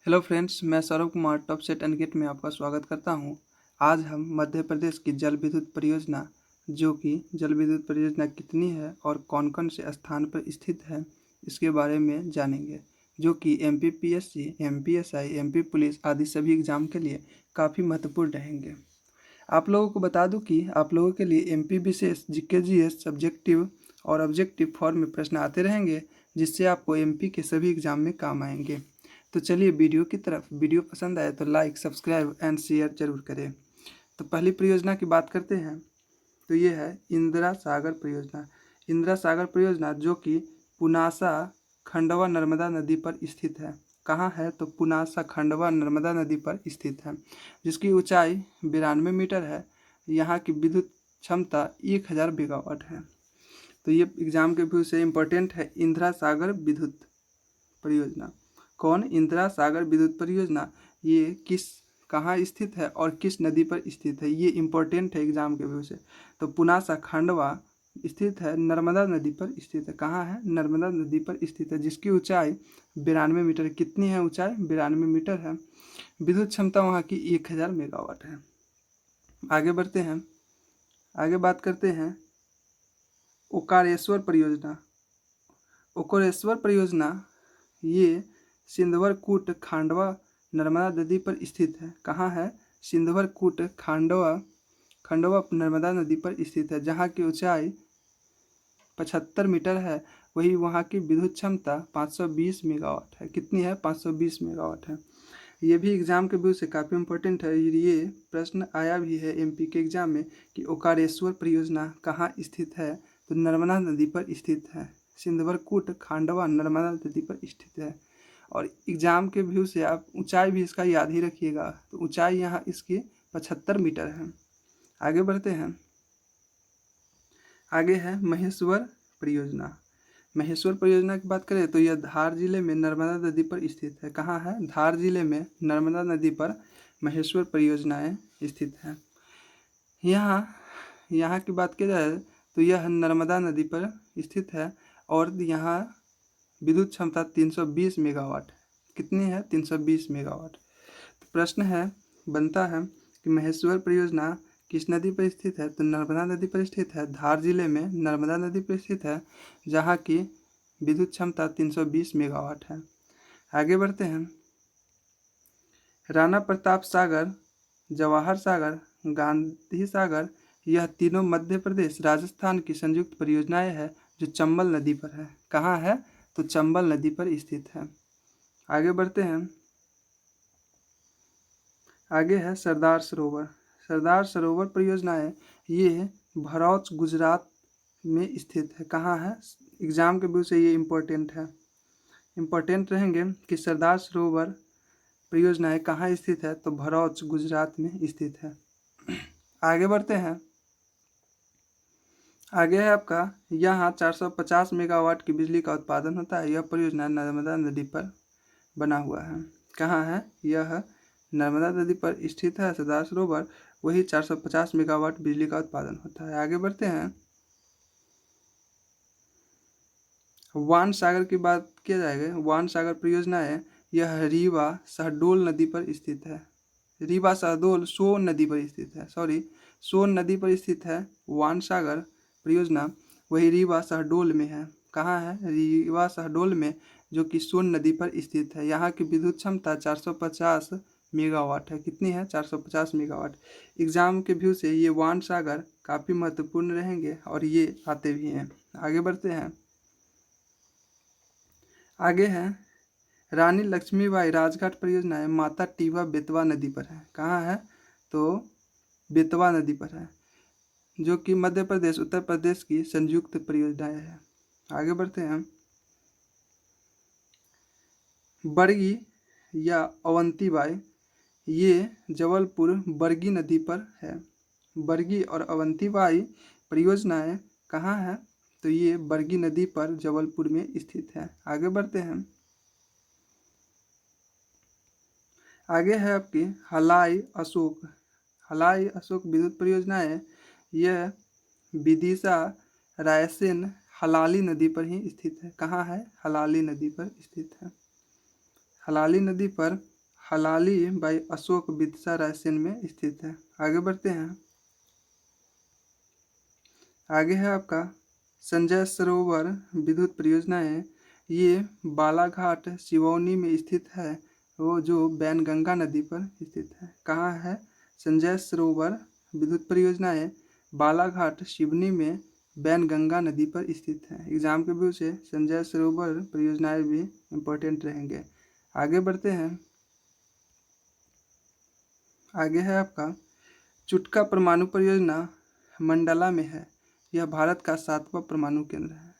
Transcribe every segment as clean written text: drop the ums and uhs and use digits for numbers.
Hello friends, मैं Saurabh Kumar top set and GATE में आपका स्वागत करता हूं। आज हम मध्य प्रदेश की जल विद्युत परियोजना, जो कि जल विद्युत परियोजना कितनी है और कौन कौन से स्थान पर स्थित है, इसके बारे में जानेंगे, जो कि एमपीपीएससी, एमपीएसआई, एमपी पुलिस आदि सभी एग्जाम के लिए काफ़ी महत्वपूर्ण रहेंगे। आप लोगों को बता दूं कि आप लोगों के लिए एमपी विशेष, जीके, जीएस, सब्जेक्टिव और ऑब्जेक्टिव फॉर्म में प्रश्न आते रहेंगे, जिससे आपको एमपी के सभी एग्जाम में काम आएंगे। तो चलिए वीडियो की तरफ। वीडियो पसंद आए तो लाइक, सब्सक्राइब एंड शेयर जरूर करें। तो पहली परियोजना की बात करते हैं, तो ये है इंदिरा सागर परियोजना। इंदिरा सागर परियोजना जो कि पुनासा, खंडवा नर्मदा नदी पर स्थित है। कहाँ है? तो पुनासा, खंडवा नर्मदा नदी पर स्थित है, जिसकी ऊंचाई 92 मीटर है। यहाँ की विद्युत क्षमता 1000 मेगावाट है। तो ये एग्जाम के व्यू से इम्पोर्टेंट है। इंदिरा सागर विद्युत परियोजना कौन? इंदिरा सागर विद्युत परियोजना ये कहाँ स्थित है और किस नदी पर स्थित है, ये इम्पोर्टेंट है एग्जाम के व्यू से। तो पुनासा, खंडवा स्थित है, नर्मदा नदी पर स्थित है। कहाँ है? नर्मदा नदी पर स्थित है, जिसकी ऊंचाई 92 मीटर। कितनी है ऊंचाई? 92 मीटर है। विद्युत क्षमता वहाँ की 1000 मेगावाट है। आगे बढ़ते हैं। आगे बात करते हैं ओकारेश्वर परियोजना। ओकारेश्वर परियोजना ये सिंधवर कूट, खांडवा नर्मदा नदी पर स्थित है। कहाँ है? सिंधवर कूट, खंडवा नर्मदा नदी पर स्थित है, जहाँ की ऊंचाई 75 मीटर है। वही वहाँ की विद्युत क्षमता 520 मेगावाट है। कितनी है? 520 मेगावाट है। ये भी एग्जाम के व्यू से काफ़ी इंपॉर्टेंट है। ये प्रश्न आया भी है एमपी के एग्जाम में कि ओकारेश्वर परियोजना कहाँ स्थित है? तो नर्मदा नदी पर स्थित है। सिंधवर कूट, खांडवा नर्मदा नदी पर स्थित है। और एग्जाम के व्यू से आप ऊंचाई भी इसका याद ही रखिएगा। तो ऊंचाई यहाँ इसकी 75 मीटर है। आगे बढ़ते हैं। आगे है महेश्वर परियोजना। महेश्वर परियोजना की बात करें तो यह धार जिले में नर्मदा नदी पर स्थित है। कहाँ है? धार जिले में नर्मदा नदी पर महेश्वर परियोजनाएं स्थित हैं। यहाँ की बात की जाए तो यह नर्मदा नदी पर स्थित है और यहाँ विद्युत क्षमता 320 मेगावाट है। कितनी है? 320 मेगावाट। तो प्रश्न है, बनता है कि महेश्वर परियोजना किस नदी पर स्थित है? तो नर्मदा नदी पर स्थित है। धार जिले में नर्मदा नदी पर स्थित है, जहाँ की विद्युत क्षमता 320 मेगावाट है। आगे बढ़ते हैं। राणा प्रताप सागर, जवाहर सागर, गांधी सागर, यह तीनों मध्य प्रदेश, राजस्थान की संयुक्त परियोजनाएं हैं, जो चंबल नदी पर है। कहाँ है? तो चंबल नदी पर स्थित है। आगे बढ़ते हैं। आगे है सरदार सरोवर। सरदार सरोवर परियोजनाएं ये भरौच, गुजरात में स्थित है। कहाँ है? एग्जाम के व्यू से ये इम्पोर्टेंट है। इम्पोर्टेंट रहेंगे कि सरदार सरोवर परियोजनाएं कहाँ स्थित है? तो भरौच, गुजरात में स्थित है। आगे बढ़ते हैं। आगे है आपका, यहाँ 450 मेगावाट की बिजली का उत्पादन होता है। यह परियोजना नर्मदा नदी पर बना हुआ है। कहाँ है? यह नर्मदा नदी पर स्थित है सरदार सरोवर। वही 450 मेगावाट बिजली का उत्पादन होता है। आगे बढ़ते हैं। वान सागर की बात किया जाएगा। वान सागर परियोजना है, यह रीवा शहडोल नदी पर स्थित है। रीवा शहडोल सोन नदी पर स्थित है, सोन नदी पर स्थित है वान सागर परियोजना। वही रीवा शहडोल में है। कहाँ है? रीवा शहडोल में, जो कि सोन नदी पर स्थित है। यहाँ की विद्युत क्षमता 450 मेगावाट है। कितनी है? 450 मेगावाट। एग्जाम के व्यू से ये वान सागर काफ़ी महत्वपूर्ण रहेंगे और ये आते भी हैं। आगे बढ़ते हैं। आगे है रानी लक्ष्मीबाई राजघाट परियोजना है, माता टीबा बेतवा नदी पर है। कहाँ है? तो बेतवा नदी पर है, जो कि मध्य प्रदेश, उत्तर प्रदेश की संयुक्त परियोजनाएं है। आगे बढ़ते हैं। बरगी या अवंतीबाई, ये जबलपुर बरगी नदी पर है। बरगी और अवंतीबाई परियोजनाएं कहाँ है? तो ये बरगी नदी पर जबलपुर में स्थित है। आगे बढ़ते हैं। आगे है आपकी हलाई अशोक विद्युत परियोजनाएं। यह विदिशा, रायसेन, हलाली नदी पर ही स्थित है। कहाँ है? हलाली नदी पर स्थित है। हलाली नदी पर हलाली बाई अशोक बिदसा रायसेन में स्थित है। आगे बढ़ते हैं। आगे है आपका संजय सरोवर विद्युत परियोजना है। ये बालाघाट सिवौनी में स्थित है, वो जो बैनगंगा नदी पर स्थित है। कहाँ है? संजय सरोवर विद्युत परियोजना है बालाघाट सिवनी में बैनगंगा नदी पर स्थित है। एग्जाम के व्यू से संजय सरोवर परियोजनाएं भी इम्पोर्टेंट रहेंगे। आगे बढ़ते हैं। आगे है आपका चुटका परमाणु परियोजना मंडला में है। यह भारत का 7वां परमाणु केंद्र है।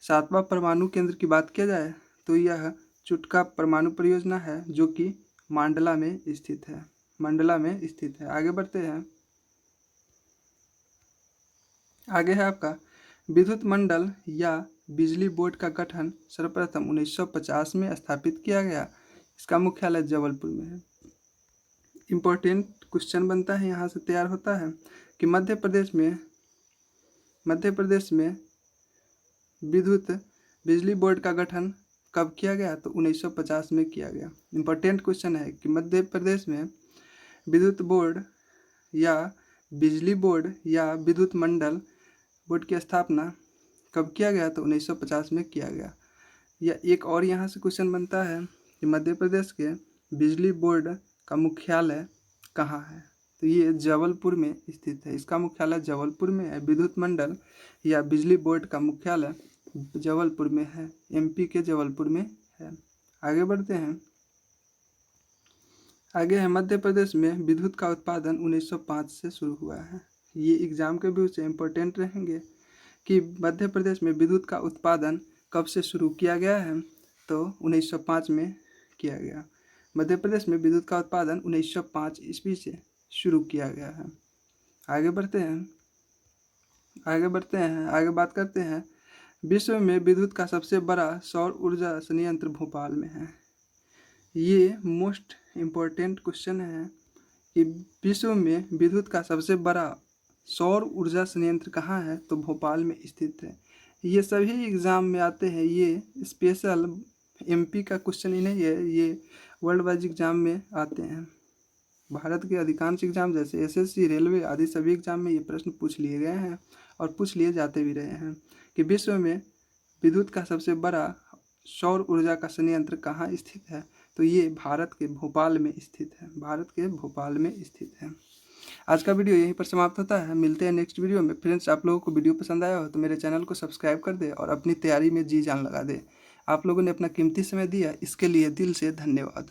7वां परमाणु केंद्र की बात किया जाए तो यह चुटका परमाणु परियोजना है जो कि मंडला में स्थित है। मंडला में स्थित है। आगे बढ़ते हैं। आगे है आपका विद्युत मंडल या बिजली बोर्ड का गठन सर्वप्रथम 1950 में स्थापित किया गया। इसका मुख्यालय जबलपुर में है। इम्पोर्टेंट क्वेश्चन बनता है, यहाँ से तैयार होता है कि मध्य प्रदेश में विद्युत बिजली बोर्ड का गठन कब किया गया? तो 1950 में किया गया। इम्पोर्टेंट क्वेश्चन है कि मध्य प्रदेश में विद्युत बोर्ड या बिजली बोर्ड या विद्युत मंडल बोर्ड की स्थापना कब किया गया? तो 1950 में किया गया। या एक और यहाँ से क्वेश्चन बनता है कि मध्य प्रदेश के बिजली बोर्ड का मुख्यालय कहाँ है? तो ये जबलपुर में स्थित है। इसका मुख्यालय जबलपुर में है। विद्युत मंडल या बिजली बोर्ड का मुख्यालय जबलपुर में है, एमपी के जबलपुर में है। आगे बढ़ते हैं। आगे है मध्य प्रदेश में विद्युत का उत्पादन 1905 से शुरू हुआ है। ये एग्जाम के व्यू से इम्पोर्टेंट रहेंगे कि मध्य प्रदेश में विद्युत का उत्पादन कब से शुरू किया गया है? तो 1905 में किया गया। मध्य प्रदेश में विद्युत का उत्पादन 1905 ईस्वी से शुरू किया गया है। आगे बढ़ते हैं। आगे बात करते हैं। विश्व में विद्युत का सबसे बड़ा सौर ऊर्जा संयंत्र भोपाल में है। ये मोस्ट इम्पोर्टेंट क्वेश्चन है कि विश्व में विद्युत का सबसे बड़ा सौर ऊर्जा संयंत्र कहाँ है? तो भोपाल में स्थित है। ये सभी एग्ज़ाम में आते हैं। ये स्पेशल एमपी का क्वेश्चन ही नहीं है, ये वर्ल्ड वाइज एग्ज़ाम में आते हैं। भारत के अधिकांश एग्जाम जैसे एसएससी, रेलवे आदि सभी एग्जाम में ये प्रश्न पूछ लिए गए हैं और पूछ लिए जाते भी रहे हैं कि विश्व में विद्युत का सबसे बड़ा सौर ऊर्जा का संयंत्र कहाँ स्थित है? तो ये भारत के भोपाल में स्थित है। भारत के भोपाल में स्थित है। आज का वीडियो यहीं पर समाप्त होता है। मिलते हैं नेक्स्ट वीडियो में। फ्रेंड्स, आप लोगों को वीडियो पसंद आया हो तो मेरे चैनल को सब्सक्राइब कर दे और अपनी तैयारी में जी जान लगा दे। आप लोगों ने अपना कीमती समय दिया, इसके लिए दिल से धन्यवाद।